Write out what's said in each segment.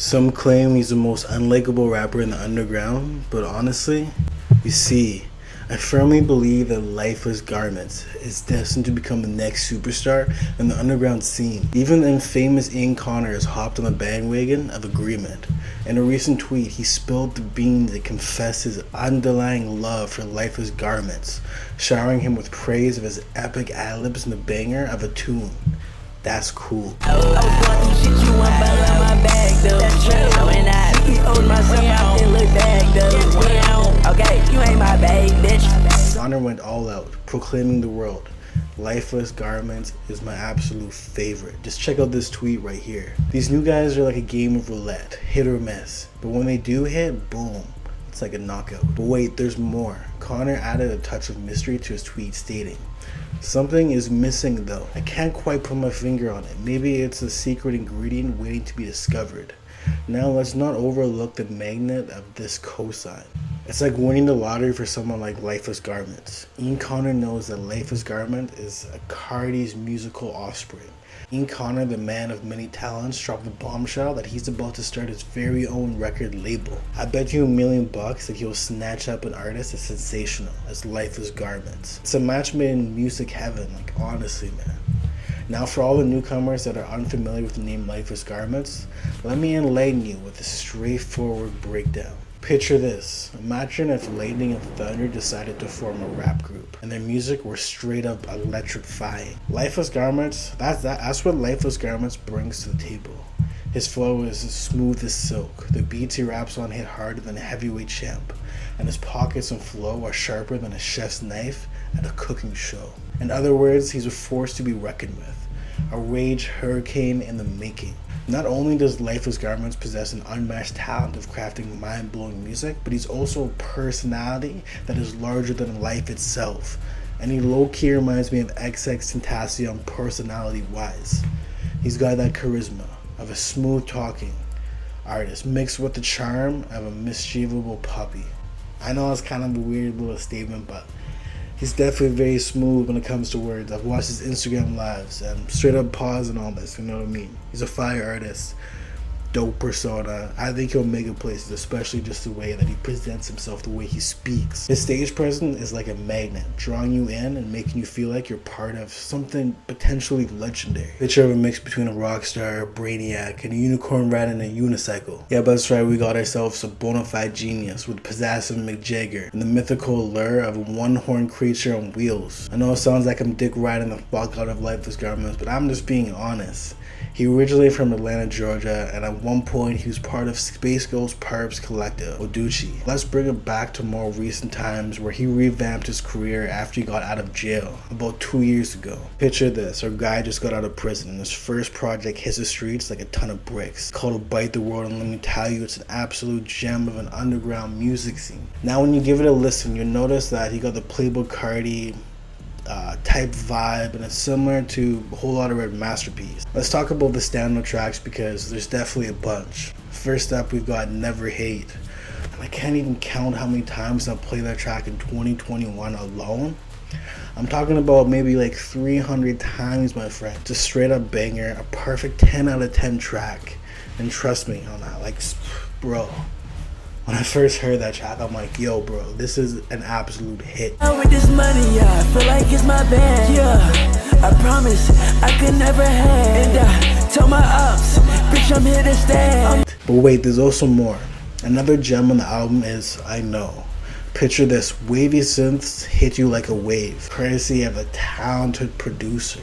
Some claim he's the most unlikable rapper in the underground, but honestly, you see, I firmly believe that Lifelessgarments is destined to become the next superstar in the underground scene. Even the infamous Ian Connor has hopped on the bandwagon of agreement. In a recent tweet, he spilled the beans and confessed his underlying love for Lifelessgarments, showering him with praise of his epic ad-libs in the banger of a tune. That's cool. Connor went all out, proclaiming the world, Lifelessgarments is my absolute favorite. Just check out this tweet right here. These new guys are like a game of roulette, hit or miss. But when they do hit, boom, it's like a knockout. But wait, there's more. Connor added a touch of mystery to his tweet stating, something is missing though. I can't quite put my finger on it. Maybe it's a secret ingredient waiting to be discovered. Now let's not overlook the magnet of this cosign. It's like winning the lottery for someone like Lifelessgarments. Ian Connor knows that Lifelessgarments is a Cardi's musical offspring. Ian Connor, the man of many talents, dropped the bombshell that he's about to start his very own record label. I bet you $1 million that he'll snatch up an artist as sensational as Lifelessgarments. It's a match made in music heaven, like honestly, man. Now for all the newcomers that are unfamiliar with the name Lifelessgarments, let me enlighten you with a straightforward breakdown. Picture this. Imagine if Lightning and Thunder decided to form a rap group and their music were straight up electrifying. Lifelessgarments, that's what Lifelessgarments brings to the table. His flow is as smooth as silk. The beats he raps on hit harder than a heavyweight champ, and his pockets and flow are sharper than a chef's knife at a cooking show. In other words, he's a force to be reckoned with, a rage hurricane in the making. Not only does Lifelessgarments possess an unmatched talent of crafting mind-blowing music, but he's also a personality that is larger than life itself. And he low-key reminds me of XXXTentacion personality-wise. He's got that charisma of a smooth-talking artist mixed with the charm of a mischievous puppy. I know it's kind of a weird little statement, but he's definitely very smooth when it comes to words. I've watched his Instagram lives and straight up pause and all this, you know what I mean? He's a fire artist, dope persona. I think he'll make it places, especially just the way that he presents himself, the way he speaks. His stage presence is like a magnet, drawing you in and making you feel like you're part of something potentially legendary. Picture of a mix between a rock star, a brainiac, and a unicorn riding a unicycle. Yeah, but that's right, we got ourselves a bona fide genius with the pizzazz of Mick Jagger and the mythical allure of a one-horned creature on wheels. I know it sounds like I'm dick riding the fuck out of Lifelessgarments, but I'm just being honest. He originated from Atlanta, Georgia, and at one point he was part of Space Ghost Purp's collective, Oduchi. Let's bring it back to more recent times where he revamped his career after he got out of jail about 2 years ago. Picture this, our guy just got out of prison and his first project hits the streets like a ton of bricks. It's called Bite the World, and let me tell you, it's an absolute gem of an underground music scene. Now when you give it a listen, you'll notice that he got the Playboy Cardi type vibe, and it's similar to a whole lot of Red Masterpiece. Let's talk about the standout tracks because there's definitely a bunch. First up, we've got Never Hate. And I can't even count how many times I've played that track in 2021 alone. I'm talking about maybe like 300 times, my friend. It's a straight up banger, a perfect 10 out of 10 track. And trust me on that, like, bro. When I first heard that track, I'm like, yo, bro, this is an absolute hit. With this money, yeah, I feel like it's my band. Yeah, I promise I could never have. And I tell my ops, bitch, I'm here to stand. But wait, there's also more. Another gem on the album is I Know. Picture this, wavy synths hit you like a wave, courtesy of a talented producer,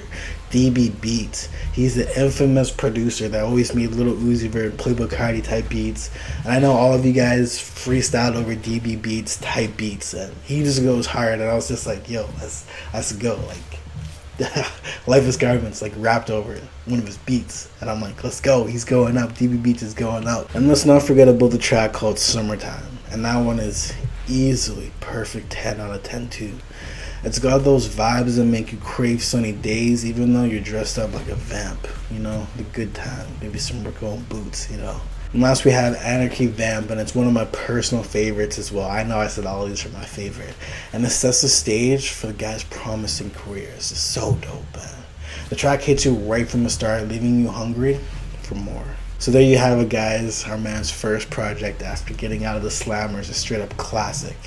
DB Beats. He's the infamous producer that always made Lil Uzi Vert, Playboy Cardi type beats. And I know all of you guys freestyled over DB Beats type beats, and he just goes hard. And I was just like, yo, let's go. Like, Lifelessgarments like rapped over one of his beats, and I'm like, let's go. He's going up. DB Beats is going up. And let's not forget about the track called Summertime, and that one is easily perfect 10 out of 10 too. It's got those vibes that make you crave sunny days even though you're dressed up like a vamp, you know, the good time, maybe some Rico boots, you know. And last we had Anarchy Vamp, and it's one of my personal favorites as well. I know I said all these are my favorite, and it sets the stage for the guy's promising career. It's just so dope, man. The track hits you right from the start, leaving you hungry for more. So there you have it, guys. Our man's first project after getting out of the slammers, a straight up classic.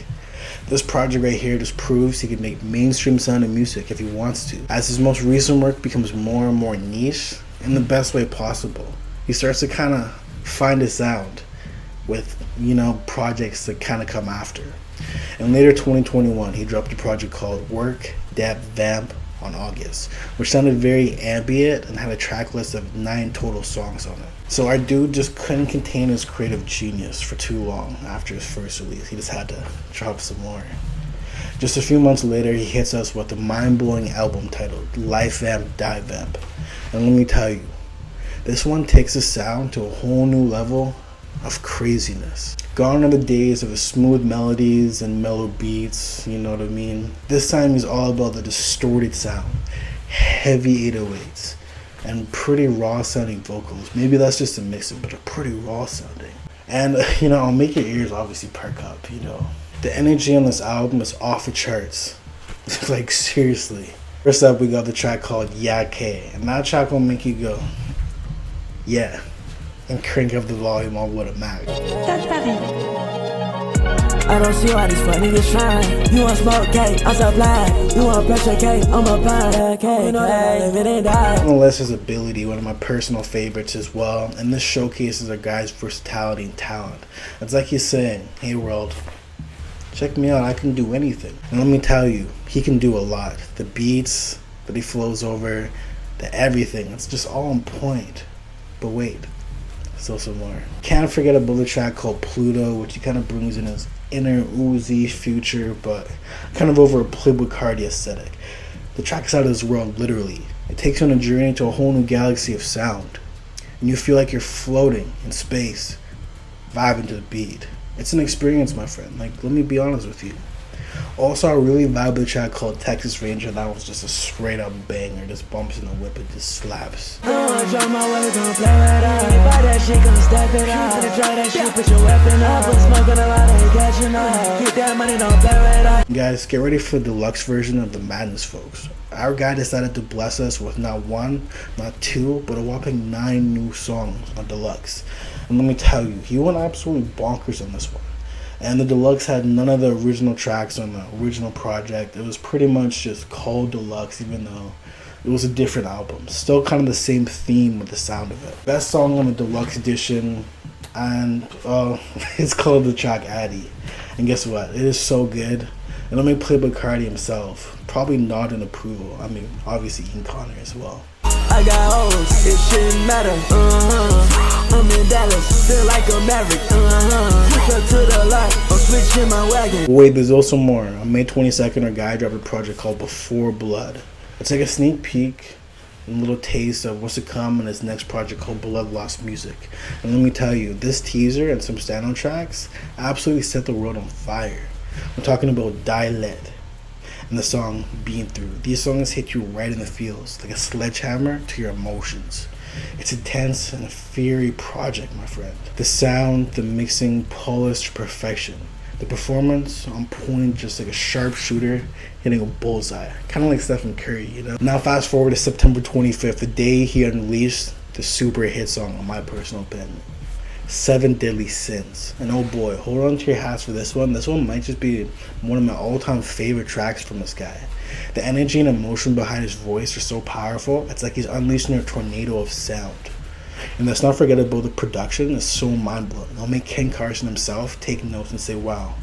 This project right here just proves he can make mainstream sounding music if he wants to. As his most recent work becomes more and more niche in the best way possible, he starts to kind of find his sound with, projects that kind of come after. In later 2021, he dropped a project called Work, Dap, Vamp on August, which sounded very ambient and had a track list of 9 total songs on it. So our dude just couldn't contain his creative genius for too long after his first release. He just had to drop some more. Just a few months later, he hits us with a mind-blowing album titled Life Vamp, Die Vamp. And let me tell you, this one takes the sound to a whole new level of craziness. Gone are the days of the smooth melodies and mellow beats, you know what I mean? This time he's all about the distorted sound, heavy 808s, and pretty raw sounding vocals. Maybe that's just a mix of, but they're pretty raw sounding. And, I'll make your ears obviously perk up, The energy on this album is off the charts. Like, seriously. First up, we got the track called Yeah K, and that track will make you go, yeah, and crank up the volume all with a Mac. I don't see why these funny niggas trying. You want smoke cake, I'm supplying. You want pressure cake, I'm applying. Okay, you know that I live it and die. Unless his ability, one of my personal favorites as well, and this showcases a guy's versatility and talent. It's like he's saying, hey world, check me out, I can do anything. And let me tell you, he can do a lot. The beats that he flows over, the everything, it's just all on point. But wait, still some more. Can't forget about the track called Pluto, which he kind of brings in his inner Uzi future, but kind of over a Playboy Cardi aesthetic. The track is out of this world, literally. It takes you on a journey to a whole new galaxy of sound, and you feel like you're floating in space, vibing to the beat. It's an experience, my friend. Like, let me be honest with you. Also, I really vibe with a track called Texas Ranger. That was just a straight up banger. Just bumps in the whip, it just slaps. Guys, get ready for the deluxe version of the Madness, folks. Our guy decided to bless us with not 1, not 2, but a whopping 9 new songs on deluxe. And let me tell you, he went absolutely bonkers on this one. And the deluxe had none of the original tracks on the original project. It was pretty much just called deluxe, even though it was a different album. Still kind of the same theme with the sound of it. Best song on the deluxe edition, and it's called the track Addy. And guess what? It is so good. And let me play Bacardi himself. Probably not in approval. I mean, obviously Ian Connor as well. I got hoes, it shouldn't matter. I'm in Dallas, feel like a maverick. Push up to the lot, I'm switching my wagon. Wait, there's also more. On May 22nd, our guy dropped a project called Before Blood. It's like a sneak peek and a little taste of what's to come in his next project called Blood Lost Music. And let me tell you, this teaser and some stand-on tracks absolutely set the world on fire. I'm talking about Die Lead and the song Being Through. These songs hit you right in the feels, like a sledgehammer to your emotions. It's intense and a fiery project, my friend. The sound, the mixing, polished to perfection. The performance on point, just like a sharpshooter hitting a bullseye. Kind of like Stephen Curry, Now fast forward to September 25th, the day he unleashed the super hit song, in my personal opinion. 7 Deadly Sins. And oh boy, hold on to your hats for this one. This one might just be one of my all-time favorite tracks from this guy. The energy and emotion behind his voice are so powerful, it's like he's unleashing a tornado of sound. And let's not forget about the production, it's so mind-blowing. It'll make Ken Carson himself take notes and say, wow,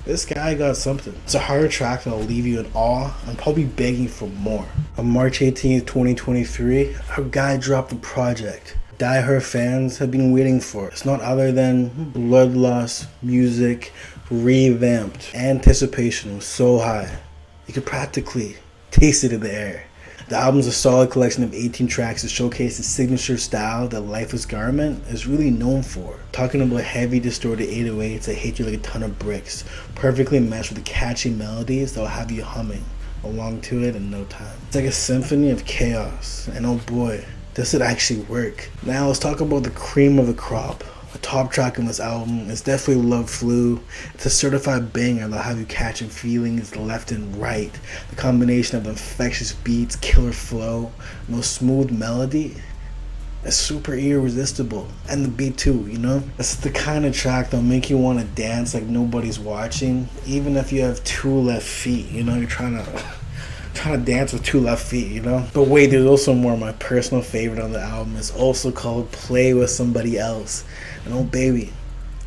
this guy got something. It's a hard track that'll leave you in awe and probably begging for more. On March 18th, 2023, our guy dropped a project die-hard fans have been waiting for. It's not other than Blood Lost Music revamped. Anticipation was so high, you could practically taste it in the air. The album's a solid collection of 18 tracks that showcase the signature style that Lifelessgarments is really known for. Talking about heavy distorted 808s that hit you like a ton of bricks, perfectly matched with the catchy melodies that'll have you humming along to it in no time. It's like a symphony of chaos, and oh boy, does it actually work. Now let's talk about the cream of the crop. The top track on this album is definitely Love Flew. It's a certified banger that'll have you catching feelings left and right. The combination of infectious beats, killer flow, and those smooth melody, It's super irresistible, and the beat too, you know? It's the kind of track that'll make you want to dance like nobody's watching, even if you have two left feet, you know? You're trying to dance with two left feet, you know? But wait, there's also more. My personal favorite on the album is also called Play With Somebody Else. And oh baby,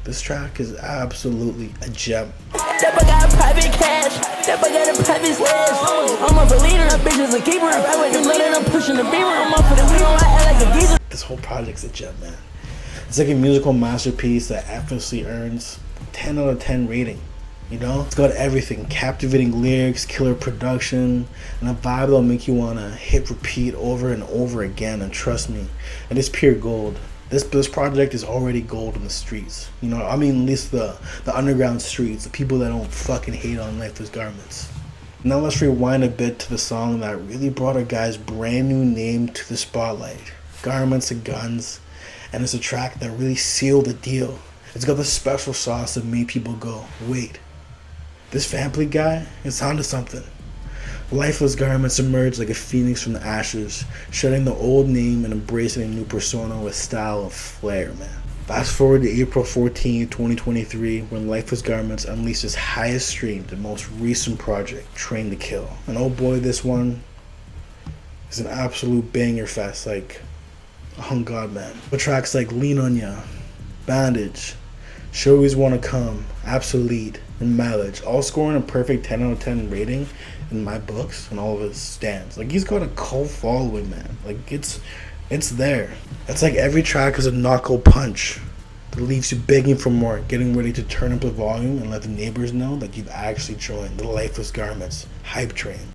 this track is absolutely a gem. That boy got private cash. That boy got a private stash. I'm up a leader. That bitch is a keeper. You know that I'm pushing the beamer. I'm up for the wheel. I act like a geezer. This whole project's a gem, man. It's like a musical masterpiece that effortlessly earns 10 out of 10 rating. You know? It's got everything. Captivating lyrics, killer production, and a vibe that'll make you want to hit repeat over and over again. And trust me, it is pure gold. This project is already gold in the streets. You know, I mean, at least the underground streets, the people that don't fucking hate on Lifelessgarments. Now let's rewind a bit to the song that really brought a guy's brand new name to the spotlight. Garments and Guns. And it's a track that really sealed the deal. It's got the special sauce that made people go, wait, this family guy is onto something. Lifelessgarments emerged like a phoenix from the ashes, shedding the old name and embracing a new persona with style and flair, man. Fast forward to April 14, 2023, when Lifelessgarments unleashed his highest streamed and most recent project, Train to Kill. And oh boy, this one is an absolute banger fest, like, oh god, man. But tracks like Lean On Ya, Bandage, She Always Wanna Come, Obsolete, and Mileage, all scoring a perfect 10 out of 10 rating in my books and all of his stands. Like, he's got a cult following, man. Like, it's there. It's like every track is a knuckle punch that leaves you begging for more, getting ready to turn up the volume and let the neighbors know that you've actually joined the Lifelessgarments hype train.